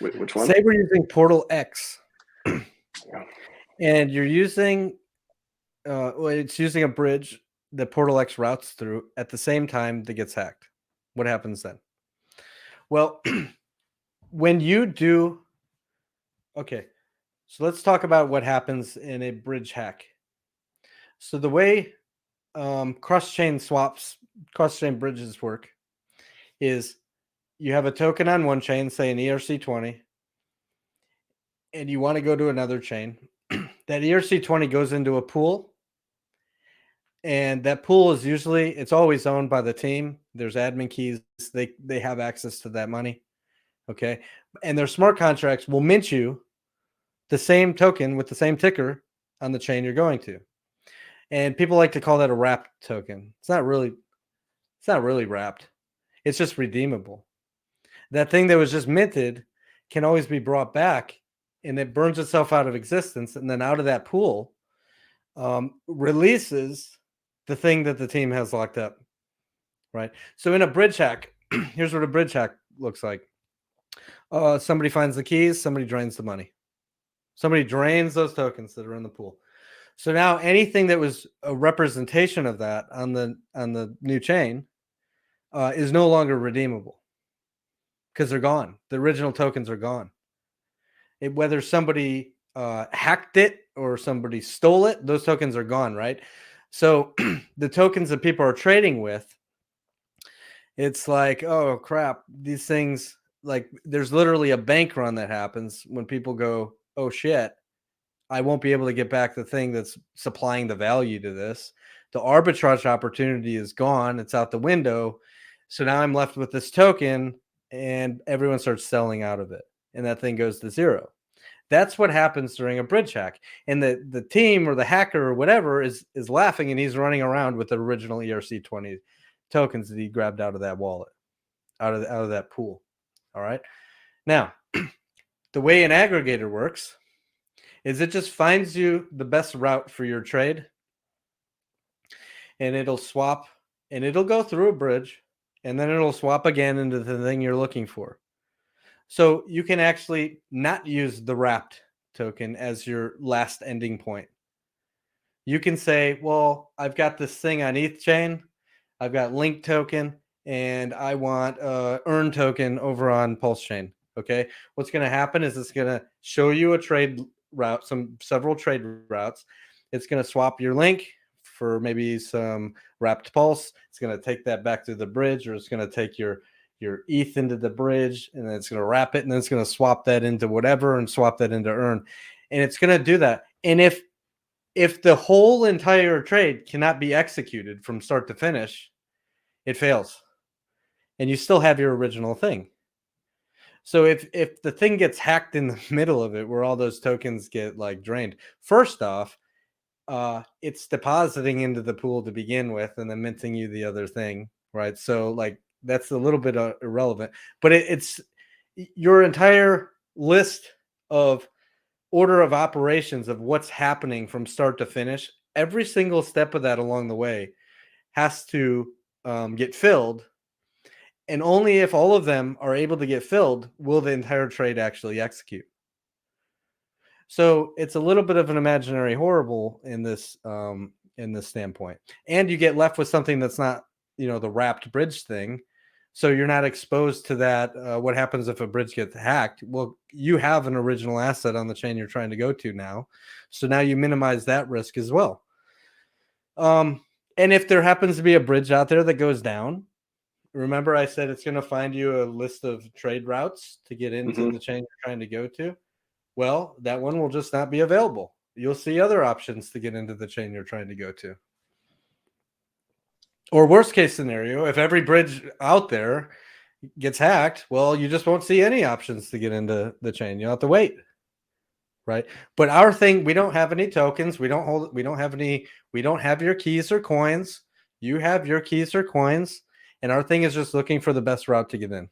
Which one? Say we're using Portal X, and you're using, well, it's using a bridge that Portal X routes through at the same time that gets hacked. What happens then? Well, when you do, okay, so let's talk about what happens in a bridge hack. So the way cross-chain bridges work is you have a token on one chain, say an ERC20, and you want to go to another chain. That ERC20 goes into a pool, and that pool is usually, it's always owned by the team. There's admin keys. They have access to that money. Okay. And their smart contracts will mint you the same token with the same ticker on the chain you're going to. And people like to call that a wrapped token. It's not really wrapped. It's just redeemable. That thing that was just minted can always be brought back, and it burns itself out of existence. And then out of that pool releases the thing that the team has locked up. Right. So in a bridge hack, here's what a bridge hack looks like. Somebody finds the keys, somebody drains the money. Somebody drains those tokens that are in the pool. So now anything that was a representation of that on the new chain is no longer redeemable because they're gone. The original tokens are gone. Whether somebody hacked it or somebody stole it, those tokens are gone, right? So the tokens that people are trading with, it's like, oh crap, these things, like there's literally a bank run that happens when people go, oh shit, I won't be able to get back the thing that's supplying the value to this. The arbitrage opportunity is gone. It's out the window. So now I'm left with this token, and everyone starts selling out of it, and that thing goes to zero. That's what happens during a bridge hack. And the team or the hacker or whatever is laughing, and he's running around with the original ERC20 tokens that he grabbed out of that wallet, out of that pool. All right. Now, the way an aggregator works is it just finds you the best route for your trade, and it'll swap, and it'll go through a bridge, and then it'll swap again into the thing you're looking for. So you can actually not use the wrapped token as your last ending point. You can say, well, I've got this thing on ETH chain, I've got link token, and I want earn token over on PulseChain. Okay. What's going to happen is it's going to show you a trade route, several trade routes. It's going to swap your link for maybe some wrapped pulse. It's going to take that back to the bridge, or it's going to take your ETH into the bridge, and then it's going to wrap it, and then it's going to swap that into whatever and swap that into earn. And it's going to do that. And if the whole entire trade cannot be executed from start to finish, it fails. And you still have your original thing. So if the thing gets hacked in the middle of it, where all those tokens get like drained, first off, it's depositing into the pool to begin with, and then minting you the other thing, right? So like that's a little bit irrelevant, but it's your entire list of order of operations of what's happening from start to finish. Every single step of that along the way has to get filled. And only if all of them are able to get filled will the entire trade actually execute. So it's a little bit of an imaginary horrible in this standpoint. And you get left with something that's not, the wrapped bridge thing. So you're not exposed to that. What happens if a bridge gets hacked? Well, you have an original asset on the chain you're trying to go to now. So now you minimize that risk as well. And if there happens to be a bridge out there that goes down, remember I said it's going to find you a list of trade routes to get into the chain you're trying to go to? Well, that one will just not be available. You'll see other options to get into the chain you're trying to go to. Or worst case scenario, if every bridge out there gets hacked, well, you just won't see any options to get into the chain. You'll have to wait. Right. But our thing, we don't have any tokens. We don't have your keys or coins. You have your keys or coins. And our thing is just looking for the best route to get in.